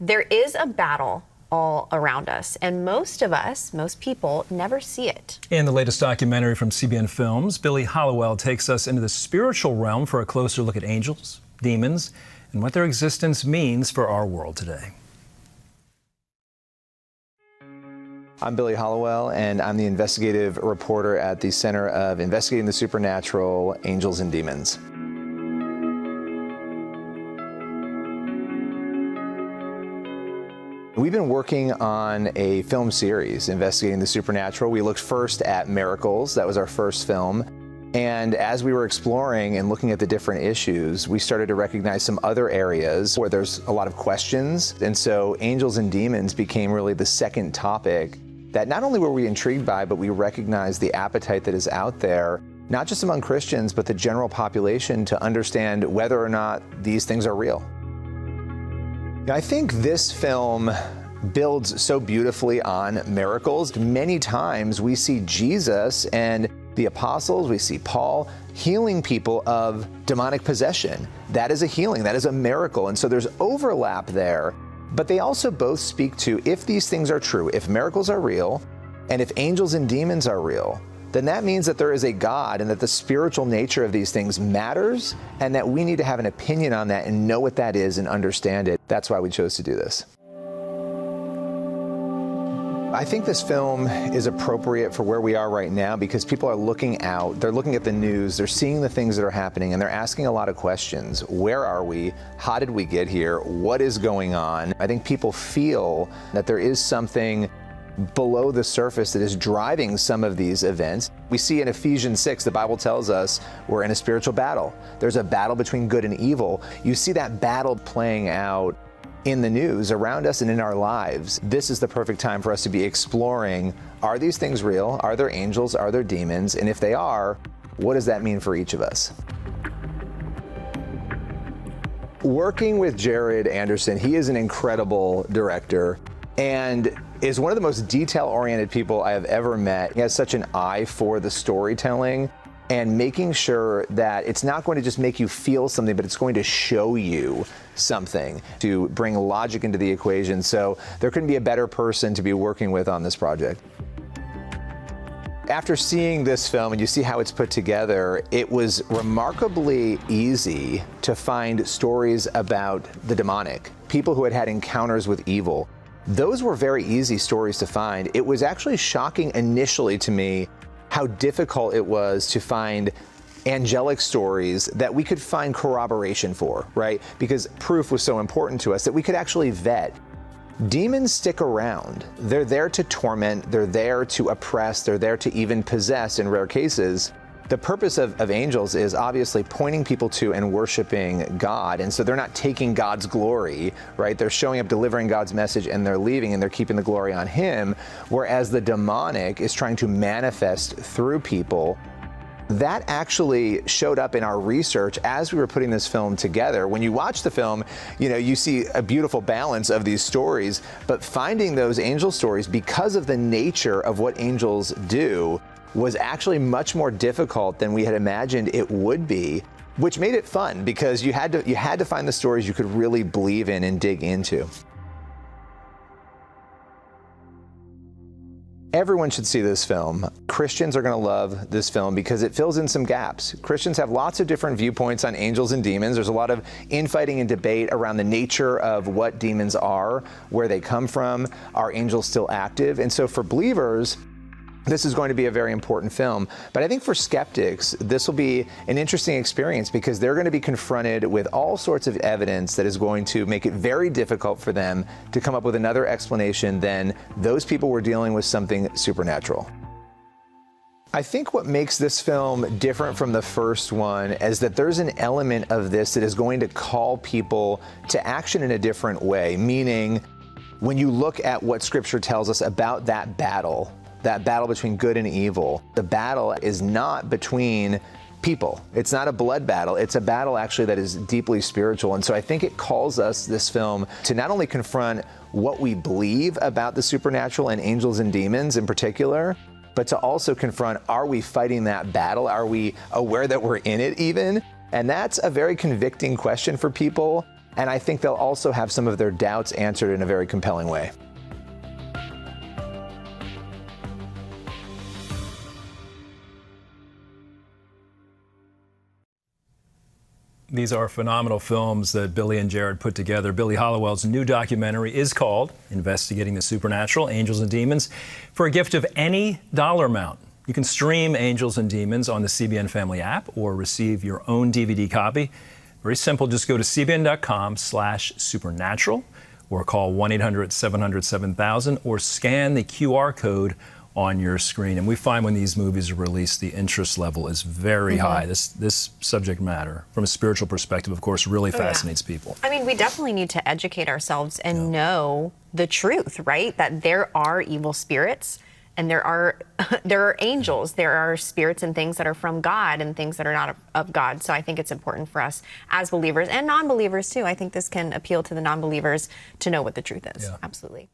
There is a battle all around us, and most people, never see it. In the latest documentary from CBN Films, Billy Hallowell takes us into the spiritual realm for a closer look at angels, demons, and what their existence means for our world today. I'm Billy Hallowell, and I'm the investigative reporter at the Center of Investigating the Supernatural, Angels and Demons. We've been working on a film series investigating the supernatural. We looked first at Miracles. That was our first film. And as we were exploring and looking at the different issues, we started to recognize some other areas where there's a lot of questions. And so Angels and Demons became really the second topic that not only were we intrigued by, but we recognized the appetite that is out there, not just among Christians, but the general population, to understand whether or not these things are real. I think this film builds so beautifully on Miracles. Many times we see Jesus and the apostles, we see Paul healing people of demonic possession. That is a healing, that is a miracle. And so there's overlap there, but they also both speak to, if these things are true, if miracles are real, and if angels and demons are real, then that means that there is a God and that the spiritual nature of these things matters, and that we need to have an opinion on that and know what that is and understand it. That's why we chose to do this. I think this film is appropriate for where we are right now because people are looking out, they're looking at the news, they're seeing the things that are happening, and they're asking a lot of questions. Where are we? How did we get here? What is going on? I think people feel that there is something below the surface that is driving some of these events. We see in Ephesians 6, the Bible tells us we're in a spiritual battle. There's a battle between good and evil. You see that battle playing out in the news around us and in our lives. This is the perfect time for us to be exploring, are these things real? Are there angels? Are there demons? And if they are, what does that mean for each of us? Working with Jared Anderson, he is an incredible director and is one of the most detail-oriented people I have ever met. He has such an eye for the storytelling and making sure that it's not going to just make you feel something, but it's going to show you something, to bring logic into the equation. So there couldn't be a better person to be working with on this project. After seeing this film and you see how it's put together, it was remarkably easy to find stories about the demonic, people who had had encounters with evil. Those were very easy stories to find. It was actually shocking initially to me how difficult it was to find angelic stories that we could find corroboration for, right? Because proof was so important to us that we could actually vet. Demons stick around. They're there to torment, they're there to oppress, they're there to even possess in rare cases. The purpose of angels is obviously pointing people to and worshiping God, and so they're not taking God's glory, right? They're showing up, delivering God's message, and they're leaving, and they're keeping the glory on Him, whereas the demonic is trying to manifest through people. That actually showed up in our research as we were putting this film together. When you watch the film, you see a beautiful balance of these stories, but finding those angel stories, because of the nature of what angels do, was actually much more difficult than we had imagined it would be, which made it fun because you had to find the stories you could really believe in and dig into. Everyone should see this film. Christians are going to love this film because it fills in some gaps. Christians have lots of different viewpoints on angels and demons. There's a lot of infighting and debate around the nature of what demons are, where they come from, are angels still active? And so for believers, this is going to be a very important film. But I think for skeptics, this will be an interesting experience because they're going to be confronted with all sorts of evidence that is going to make it very difficult for them to come up with another explanation than those people were dealing with something supernatural. I think what makes this film different from the first one is that there's an element of this that is going to call people to action in a different way, meaning when you look at what Scripture tells us about that battle between good and evil, the battle is not between people. It's not a blood battle. It's a battle actually that is deeply spiritual. And so I think it calls us, this film, to not only confront what we believe about the supernatural and angels and demons in particular, but to also confront, are we fighting that battle? Are we aware that we're in it even? And that's a very convicting question for people. And I think they'll also have some of their doubts answered in a very compelling way. These are phenomenal films that Billy and Jared put together. Billy Hallowell's new documentary is called Investigating the Supernatural, Angels and Demons. For a gift of any dollar amount, you can stream Angels and Demons on the CBN Family app or receive your own DVD copy. Very simple, just go to cbn.com/supernatural or call 1-800-700-7000 or scan the QR code on your screen. And we find when these movies are released, the interest level is very high. This subject matter, from a spiritual perspective, of course, really fascinates people. I mean, we definitely need to educate ourselves and know the truth, right? That there are evil spirits and there are angels. There are spirits and things that are from God and things that are not of God. So I think it's important for us as believers and non-believers too. I think this can appeal to the non-believers to know what the truth is. Absolutely.